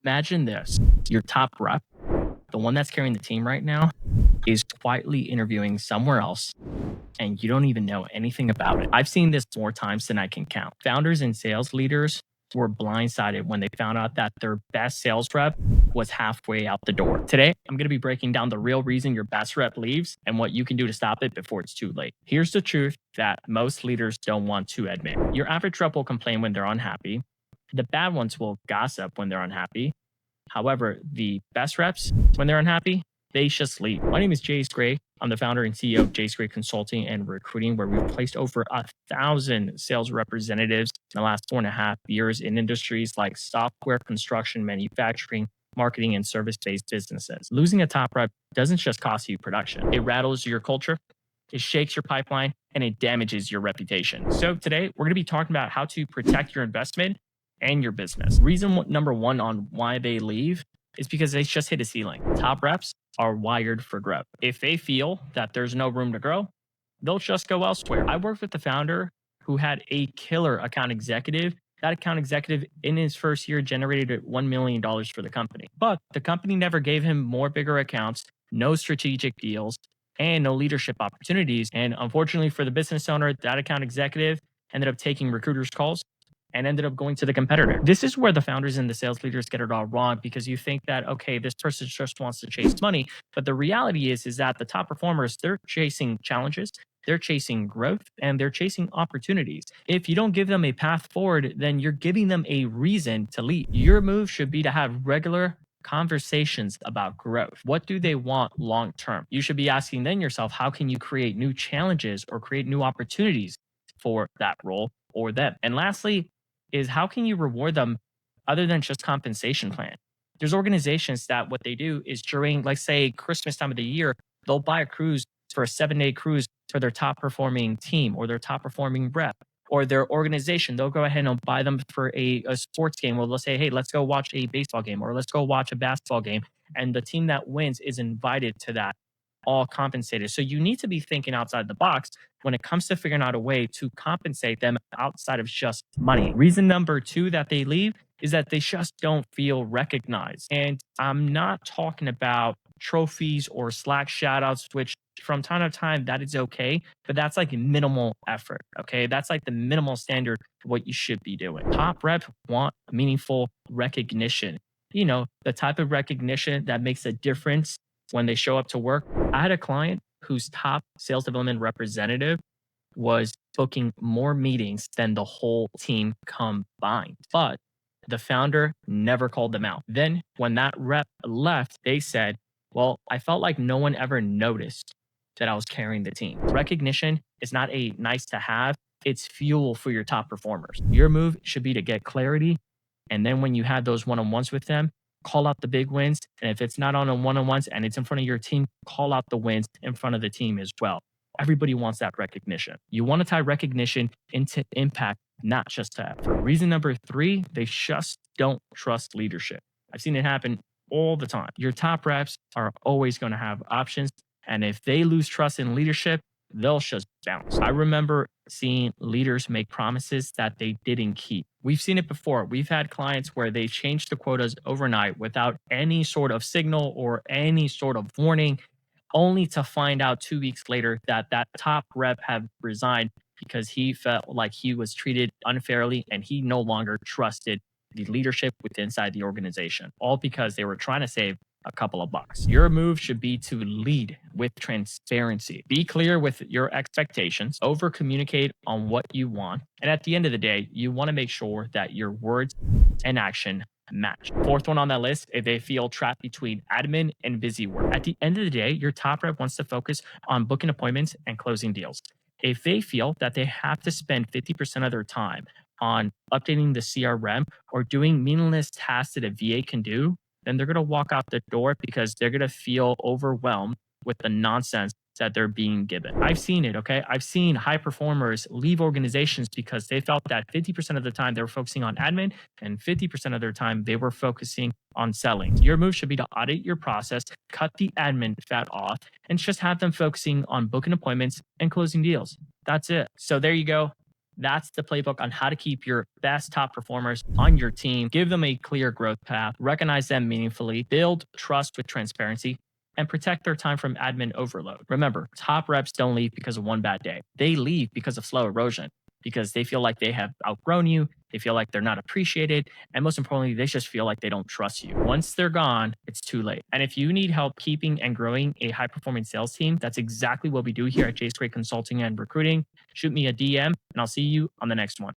Imagine this, your top rep, the one that's carrying the team right now, is quietly interviewing somewhere else and you don't even know anything about it. I've seen this more times than I can count. Founders and sales leaders were blindsided when they found out that their best sales rep was halfway out the door. Today, I'm going to be breaking down the real reason your best rep leaves and what you can do to stop it before it's too late. Here's the truth that most leaders don't want to admit. Your average rep will complain when they're unhappy. The bad ones will gossip when they're unhappy. However, the best reps, when they're unhappy, they just leave. My name is Jayce Grayye. I'm the founder and CEO of Jayce Grayye Consulting and Recruiting, where we've placed over 1,000 sales representatives in the last 4.5 years in industries like software, construction, manufacturing, marketing, and service-based businesses. Losing a top rep doesn't just cost you production. It rattles your culture, it shakes your pipeline, and it damages your reputation. So today, we're going to be talking about how to protect your investment and your business. Reason number one on why they leave is because they just hit a ceiling. Top reps are wired for growth. If they feel that there's no room to grow, they'll just go elsewhere. I worked with the founder who had a killer account executive. That account executive in his first year generated $1 million for the company. But the company never gave him more bigger accounts, no strategic deals, and no leadership opportunities. And unfortunately for the business owner, that account executive ended up taking recruiters' calls and ended up going to the competitor. This is where the founders and the sales leaders get it all wrong, because you think that, okay, this person just wants to chase money. But the reality is that the top performers, they're chasing challenges, they're chasing growth, and they're chasing opportunities. If you don't give them a path forward, then you're giving them a reason to leave. Your move should be to have regular conversations about growth. What do they want long term? You should be asking then yourself, how can you create new challenges or create new opportunities for that role or them? And lastly, is how can you reward them other than just compensation plan? There's organizations that what they do is during, like, say, Christmas time of the year, they'll buy a cruise for a 7-day cruise for their top performing team or their top performing rep or their organization. They'll go ahead and buy them for a sports game, or they'll say, hey, let's go watch a baseball game or let's go watch a basketball game. And the team that wins is invited to that, all compensated. So you need to be thinking outside the box when it comes to figuring out a way to compensate them outside of just money. Reason number two that they leave is that they just don't feel recognized. And I'm not talking about trophies or Slack shoutouts, which from time to time, that is okay, but that's like minimal effort. Okay. That's like the minimal standard of what you should be doing. Top reps want meaningful recognition. You know, the type of recognition that makes a difference when they show up to work. I had a client whose top sales development representative was booking more meetings than the whole team combined, but the founder never called them out. Then when that rep left, they said, well, I felt like no one ever noticed that I was carrying the team. Recognition is not a nice to have, it's fuel for your top performers. Your move should be to get clarity. And then when you have those one-on-ones with them, call out the big wins. And if it's not on a one-on-ones and it's in front of your team, call out the wins in front of the team as well. Everybody wants that recognition. You want to tie recognition into impact, not just to effort. Reason number three, they just don't trust leadership. I've seen it happen all the time. Your top reps are always going to have options. And if they lose trust in leadership, they'll just bounce. I remember seeing leaders make promises that they didn't keep. We've seen it before. We've had clients where they changed the quotas overnight without any sort of signal or any sort of warning, only to find out 2 weeks later that that top rep had resigned because he felt like he was treated unfairly and he no longer trusted the leadership within inside the organization, all because they were trying to save a couple of bucks. Your move should be to lead with transparency. Be clear with your expectations, over communicate on what you want. And at the end of the day, you want to make sure that your words and action match. Fourth one on that list, if they feel trapped between admin and busy work. At the end of the day, your top rep wants to focus on booking appointments and closing deals. If they feel that they have to spend 50% of their time on updating the CRM or doing meaningless tasks that a VA can do, then they're going to walk out the door because they're going to feel overwhelmed with the nonsense that they're being given. I've seen it, okay? I've seen high performers leave organizations because they felt that 50% of the time they were focusing on admin and 50% of their time they were focusing on selling. Your move should be to audit your process, cut the admin fat off, and just have them focusing on booking appointments and closing deals. That's it. So there you go. That's the playbook on how to keep your best top performers on your team, give them a clear growth path, recognize them meaningfully, build trust with transparency, and protect their time from admin overload. Remember, top reps don't leave because of one bad day. They leave because of slow erosion, because they feel like they have outgrown you, they feel like they're not appreciated, and most importantly, they just feel like they don't trust you. Once they're gone, it's too late. And if you need help keeping and growing a high performing sales team, that's exactly what we do here at Jayce Consulting and Recruiting. Shoot me a DM, and I'll see you on the next one.